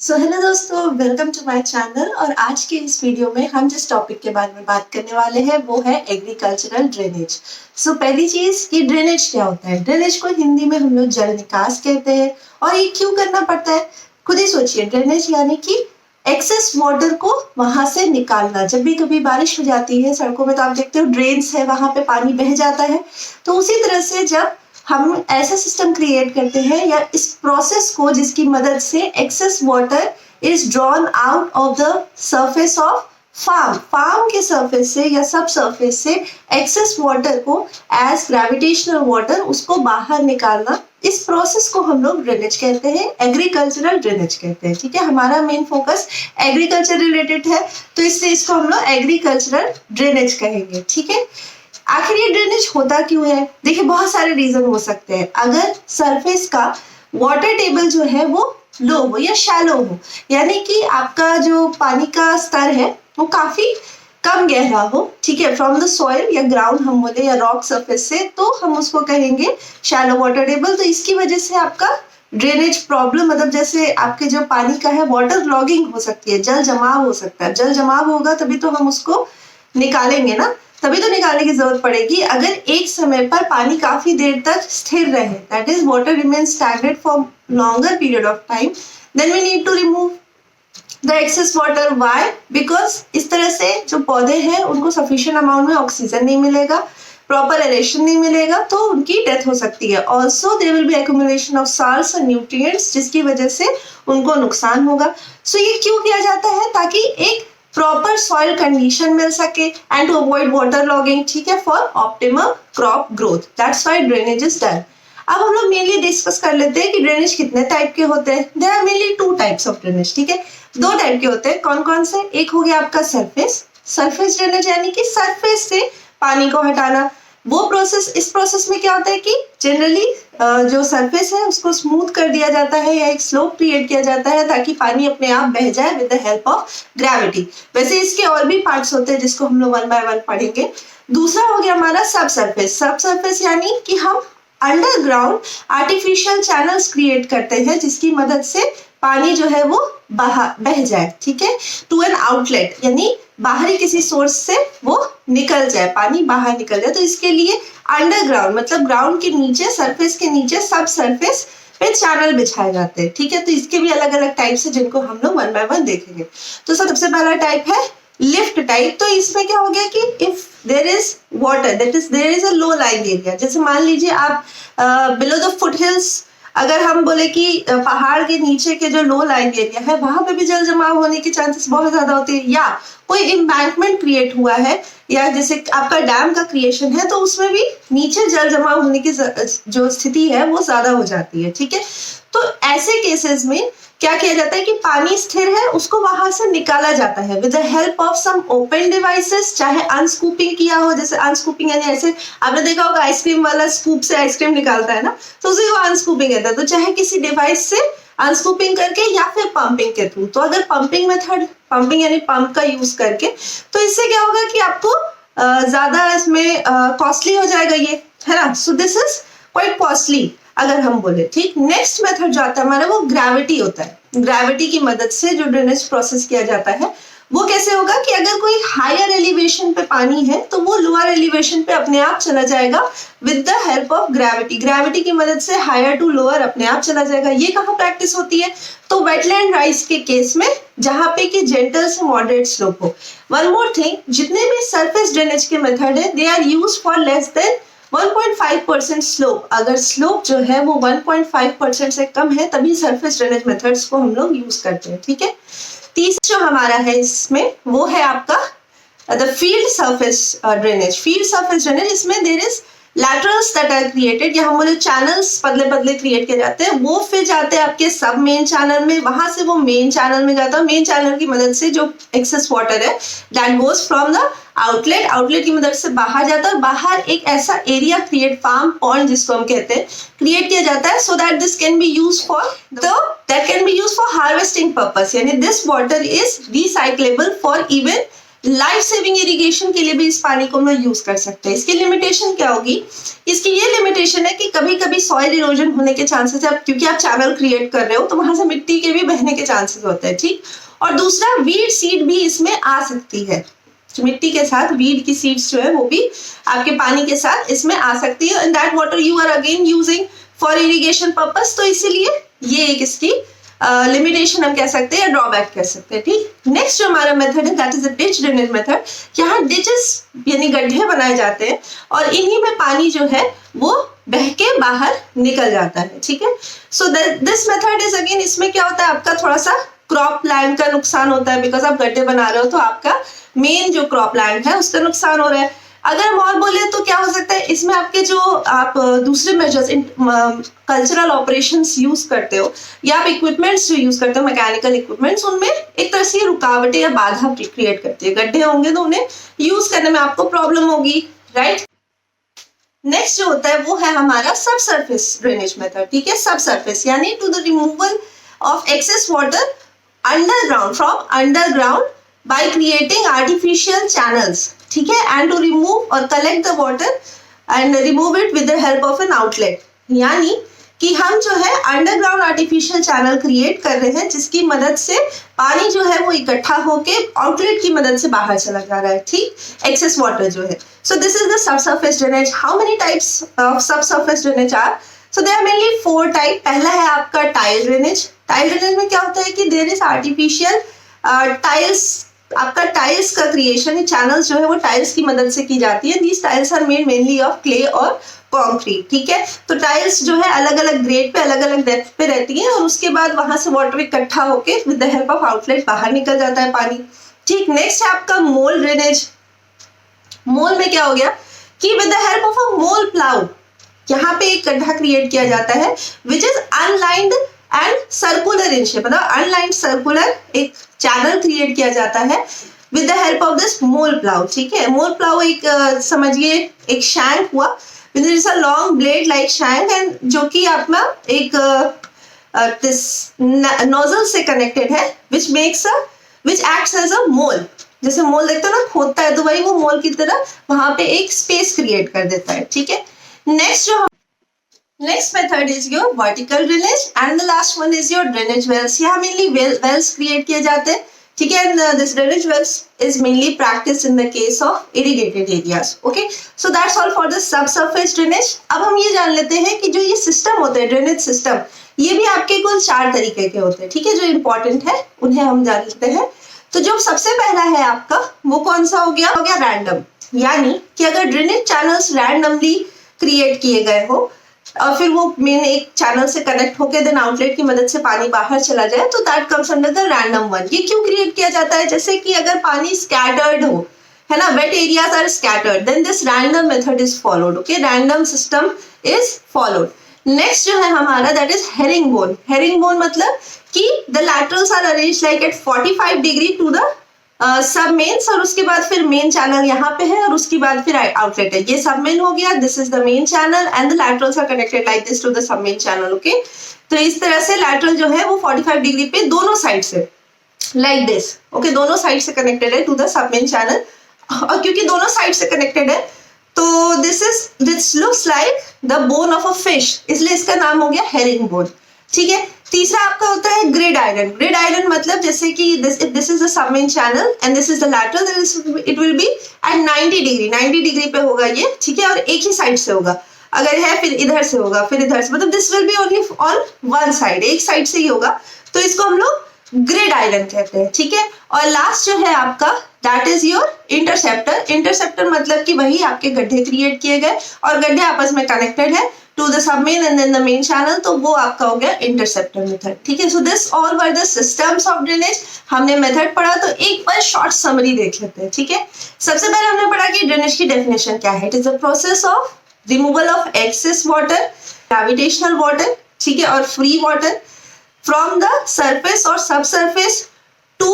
So hello दोस्तों, welcome to my channel. और आज के इस वीडियो में हम जिस टॉपिक के बारे में बात करने वाले हैं वो है एग्रीकल्चरल ड्रेनेज। सो पहली चीज, ये ड्रेनेज क्या होता है? ड्रेनेज को हिंदी में हम लोग जल निकास कहते हैं। और ये क्यों करना पड़ता है, खुद ही सोचिए। ड्रेनेज यानी कि एक्सेस वाटर को वहां से निकालना। जब भी कभी बारिश हो जाती है सड़कों में तो आप देखते हो ड्रेन्स है, वहां पे पानी बह जाता है। तो उसी तरह से जब हम ऐसा सिस्टम क्रिएट करते हैं या इस प्रोसेस को जिसकी मदद से excess water is drawn out of the surface of farm के सरफेस से या सब सरफेस से एक्सेस वाटर को एज ग्रेविटेशनल वाटर उसको बाहर निकालना, इस प्रोसेस को हम लोग ड्रेनेज कहते हैं, एग्रीकल्चरल ड्रेनेज कहते हैं। ठीक है, हमारा मेन फोकस एग्रीकल्चर रिलेटेड है तो इसलिए इसको हम लोग एग्रीकल्चरल ड्रेनेज कहेंगे। ठीक है, आखिर ये ड्रेनेज होता क्यों है? देखिए, बहुत सारे रीजन हो सकते हैं। अगर सरफेस का वाटर टेबल जो है वो लो हो या शैलो हो, यानी कि आपका जो पानी का स्तर है वो काफी कम गहरा हो, ठीक है, फ्रॉम द सॉइल या ग्राउंड हम बोले या रॉक सरफेस से, तो हम उसको कहेंगे शैलो वाटर टेबल। तो इसकी वजह से आपका ड्रेनेज प्रॉब्लम, मतलब जैसे आपके जो पानी का है वाटर लॉगिंग हो सकती है, जल जमाव हो सकता है। जल जमाव होगा तभी तो हम उसको निकालेंगे ना, तभी तो निकालने की जरूरत पड़ेगी। अगर एक समय पर पानी काफी देर तक स्थिर रहे, that is water remain stagnant for longer period of time, then we need to remove the excess water. Why? Because इस तरह से जो पौधे हैं उनको सफिशिएंट अमाउंट में ऑक्सीजन नहीं मिलेगा, प्रॉपर एरेशन नहीं मिलेगा, तो उनकी डेथ हो सकती है। Also there will be accumulation of salts and nutrients, जिसकी वजह से उनको नुकसान होगा। सो ये क्यों किया जाता है? ताकि एक प्रॉपर सॉइल कंडीशन मिल सके and to avoid water logging, ठीक है, for optimum crop growth. That's why drainage is done. अब हम लोग मेनली डिस्कस कर लेते हैं कि ड्रेनेज कितने टाइप के होते हैं। There are mainly two types of drainage. ठीक है, दो टाइप के होते हैं। कौन कौन से? एक हो गया आपका सरफेस ड्रेनेज, यानी कि सरफेस से पानी को हटाना। वो प्रोसेस, इस प्रोसेस में क्या होता है कि जनरली जो सरफेस है उसको स्मूथ कर दिया जाता है या एक स्लोप क्रिएट किया जाता है ताकि पानी अपने आप बह जाए with the help of gravity. वैसे इसके और भी पार्ट्स होते हैं जिसको हम लोग वन बाय वन पढ़ेंगे। दूसरा हो गया हमारा सब सरफेस यानी कि हम अंडरग्राउंड आर्टिफिशियल चैनल्स क्रिएट करते हैं जिसकी मदद से पानी जो है वो बह जाए, ठीक है, टू एन आउटलेट, यानी बाहरी किसी सोर्स से वो निकल जाए, पानी बाहर निकल जाए। तो इसके लिए अंडरग्राउंड मतलब ग्राउंड के नीचे, सरफेस के नीचे, सब सरफेस पे चैनल बिछाए जाते हैं। ठीक है, तो इसके भी अलग अलग टाइप्स है जिनको हम लोग वन बाय वन देखेंगे। तो सबसे पहला टाइप है लिफ्ट टाइप। तो इसमें क्या हो गया कि if there is water, that is there is a low lying area, जैसे मान लीजिए आप बिलो द फुट हिल्स, अगर हम बोले कि पहाड़ के नीचे के जो लो लाइंग एरिया है वहां पे भी जल जमाव होने के चांसेस बहुत ज्यादा होते हैं, या कोई इम्बैंकमेंट क्रिएट हुआ है या जैसे आपका डैम का क्रिएशन है तो उसमें भी नीचे जल जमाव होने की जो स्थिति है वो ज्यादा हो जाती है। ठीक है, तो ऐसे केसेस में क्या किया जाता है कि पानी स्थिर है उसको वहां से निकाला जाता है with the help of some open devices, चाहे अनस्कूपिंग किया हो, जैसे अनस्कूपिंग यानी ऐसे आपने देखा होगा आइसक्रीम वाला स्कूप से आइसक्रीम निकालता है ना, तो उसी को अनस्कूपिंग कहता है। तो चाहे किसी डिवाइस से अनस्कूपिंग करके या फिर पंपिंग के थ्रू। तो अगर पंपिंग मेथड, पंपिंग यानी पंप का यूज करके, तो इससे क्या होगा कि आपको ज्यादा इसमें कॉस्टली हो जाएगा ये, है ना। सो दिस इज क्वाइट कॉस्टली अगर हम बोले। ठीक, नेक्स्ट मेथड जो आता है हमारा वो ग्रेविटी होता है। ग्रेविटी की मदद से जो ड्रेनेज प्रोसेस किया जाता है वो कैसे होगा कि अगर कोई हायर एलिवेशन पे पानी है तो वो लोअर एलिवेशन पे अपने आप चला जाएगा with the help of gravity. Gravity की मदद से हायर टू लोअर अपने आप चला जाएगा। ये कहाँ प्रैक्टिस होती है? तो वेटलैंड राइज के केस में, जहां पे कि जेंटल से मॉडरेट स्लोप हो। वन मोर थिंग, जितने भी सरफेस ड्रेनेज के मेथड है they are use for less than 1.5% slope. अगर स्लोप जो है वो 1.5% से कम है तभी सरफेस ड्रेनेज मेथड्स को हम लोग यूज करते हैं। ठीक है, तीसरा जो हमारा है इसमें वो है आपका the field surface drainage. Field surface drainage, इसमें there is laterals that are created, या हम बोले चैनल्स पतले पतले क्रिएट किए जाते हैं, वो फिर जाते हैं आपके सब मेन चैनल में, वहां से वो मेन चैनल में जाता है। मेन चैनल की मदद से जो एक्सेस वाटर है that goes from the outlet की मदद से बाहर जाता है, और बाहर एक ऐसा एरिया क्रिएट, फार्म पॉइंट जिसको हम कहते हैं, क्रिएट किया जाता है so that this can be use for harvesting purpose, यानी this water is recyclable for even life saving irrigation के लिए भी इस पानी को हम लोग यूज कर सकते हैं। इसकी लिमिटेशन क्या होगी? इसकी ये लिमिटेशन है कि कभी कभी सॉइल इरोजन होने के चांसेस है, क्योंकि आप चैनल क्रिएट कर रहे हो तो वहां से मिट्टी के भी बहने के चांसेस होते हैं, ठीक। और दूसरा, वीड सीड भी इसमें आ सकती है, मिट्टी के साथ वीड की सीड्स जो है वो भी आपके पानी के साथ इसमें आ सकती है, and that water you are again using for irrigation purpose. तो इसीलिए ये एक इसकी लिमिटेशन हम कह सकते हैं या ड्रॉबैक कह सकते हैं, ठीक। नेक्स्ट जो हमारा मेथड है that is a ditch drainage method. यहाँ डिचेस यानी गड्ढे बनाए जाते हैं और इन्हीं में पानी जो है वो बह के बाहर निकल जाता है, ठीक है। So this method is again, इसमें क्या होता है आपका थोड़ा सा क्रॉप लैंड का नुकसान होता है, बिकॉज आप गड्ढे बना रहे हो तो आपका मेन जो क्रॉप लैंड है उसका नुकसान हो रहा है। अगर हम और बोले तो क्या हो सकता है, इसमें आपके जो आप दूसरे मेजर्स कल्चरल ऑपरेशंस यूज करते हो या आप इक्विपमेंट्स जो यूज करते हो, मैकेनिकल इक्विपमेंट्स, उनमें एक तरह से रुकावटें या बाधा क्रिएट करती है। गड्ढे होंगे तो उन्हें यूज करने में आपको प्रॉब्लम होगी, राइट। नेक्स्ट जो होता है वो है हमारा सब सरफेस ड्रेनेज मेथड, ठीक है। सब सरफेस यानी to the removal of excess water underground, from underground by creating artificial channels, ठीक है, and to remove or collect the water and remove it with the help of an outlet। यानी कि हम जो है underground artificial channel create कर रहे हैं जिसकी मदद से पानी जो है वो इकट्ठा होके आउटलेट की मदद से बाहर चला जा रहा है, ठीक, एक्सेस वाटर जो है। So this is the sub surface drainage. How many types of sub surface drainage are? So there are mainly 4 type. पहला है आपका टाइल ड्रेनेज। टाइल ड्रेनेज में क्या होता है कि देयर इज आर्टिफिशियल टाइल्स, आपका टाइल्स का क्रिएशन, चैनल्स जो है वो टाइल्स की मदद से की जाती है। These tiles are made mainly of clay और कॉन्क्रीट, ठीक है। तो टाइल्स जो है अलग अलग ग्रेड पे, अलग अलग डेप्थ पे रहती है और उसके बाद वहां से वाटर इकट्ठा होके with the help of outlet बाहर निकल जाता है पानी, ठीक। नेक्स्ट है आपका मोल ड्रेनेज। मोल में क्या हो गया कि with the help of a mole plough यहाँ पे एक गड्ढा क्रिएट किया जाता है which is unlined and circular in shape, मतलब अनलाइंड सर्कुलर एक चैनल क्रिएट किया जाता है with the help of this mole plough, ठीक है। मोल प्लाउ एक समझिए एक शैंक हुआ with is a long blade like shank, and जो कि आपका एक दिस नोजल से कनेक्टेड है which makes a which acts as a mole. जैसे मोल देखते हो ना, खोदता है, तो वही वो मोल की तरह वहां पे एक स्पेस क्रिएट कर देता है, ठीक है। Next method is your vertical drainage and the last one is your drainage wells। यहाँ mainly wells create किए जाते हैं, ठीक है। And this drainage wells is mainly practiced in the case of irrigated areas। Okay, so that's all for the subsurface drainage। अब हम ये जान लेते हैं कि जो ये सिस्टम होता है ड्रेनेज सिस्टम, ये भी आपके कुल 4 तरीके के होते हैं, ठीक है, जो इंपॉर्टेंट है उन्हें हम जान लेते हैं। तो जो सबसे पहला है आपका वो कौन सा हो गया रैंडम। यानी कि अगर ड्रेनेज चैनल्स रैंडमली क्रिएट किए गए हो और फिर वो मेन एक चैनल से कनेक्ट होकर देन आउटलेट की मदद से पानी बाहर चला जाए, तो that comes under the random one. ये क्यों क्रिएट किया जाता है? जैसे कि अगर पानी स्कैटर्ड हो, है ना, wet areas are scattered, then this random method is followed. Okay, random system is followed. Next जो है हमारा that is herring bone. Herring bone मतलब कि the laterals are arranged like at 45 degree to the sub mains, और उसके बाद फिर main channel यहाँ पे है और उसके बाद फिर आउटलेट है। ये सब मेन हो गया, this is the main channel and the laterals are connected like this to the sub main channel. Okay, तो इस तरह से लैटरल जो है वो 45 डिग्री पे दोनों साइड से लाइक दिस, ओके, दोनों साइड से कनेक्टेड है to the sub main channel. और क्योंकि दोनों साइड से कनेक्टेड है तो this looks like the bone of a fish, इसलिए इसका नाम हो गया हेरिंग बोन, ठीक है। तीसरा आपका होता है ग्रिड आयरन। ग्रिड आयरन मतलब जैसे कि this is the sub main channel and this is the lateral, it will be at 90 degree पे होगा ये, ठीक है, और एक ही साइड से होगा। अगर है फिर इधर से होगा, फिर इधर से, मतलब this will be only on one side, एक साइड से ही होगा, तो इसको हम लोग ग्रिड आयरन कहते हैं, ठीक है। और लास्ट जो है आपका that is your interceptor. Interceptor मतलब कि वही आपके गड्ढे क्रिएट किए गए और गड्ढे आपस में कनेक्टेड है to the sub main and then the main channel, तो वो आपका हो गया इंटरसेप्टर मेथड, ठीक है। So this all were the systems of drainage. हमने मेथड पढ़ा, तो एक बार शॉर्ट समरी देख लेते हैं, ठीक है। सबसे पहले हमने पढ़ा कि ड्रेनेज की डेफिनेशन क्या है। It is the process of removal of excess water, gravitational water, ठीक है, और free water from the surface और subsurface to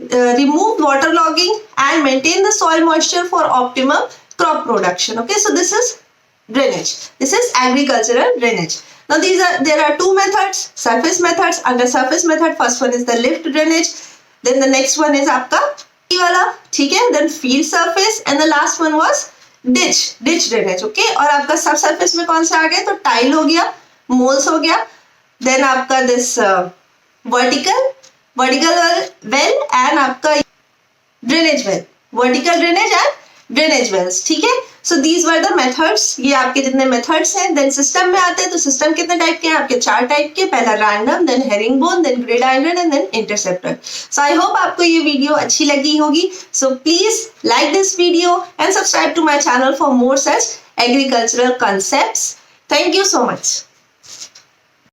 remove water logging and maintain the soil moisture for optimum crop production. Okay, so this is drainage. This is agricultural drainage. Now there are two methods, surface methods. Under surface method, first one is the lift drainage, then the next one is आपका मिट्टी वाला, ठीक है, then field surface and the last one was ditch drainage, okay. और आपका सब surface में कौन सा आ गया, तो टाइल हो गया, मोल्स हो गया, देन आपका दिस वर्टिकल वेल एंड आपका drainage well, vertical drainage and drainage wells, ठीक है। So these were the methods, ये आपके जितने मेथड्स हैं। देन सिस्टम में आते हैं, तो सिस्टम कितने टाइप के हैं आपके, 4 टाइप के, पहला random, then herringbone, then gridiron and then interceptor. So I hope आपको ये वीडियो अच्छी लगी होगी। So please like this video and subscribe to my channel for more such agricultural concepts. Thank you so much.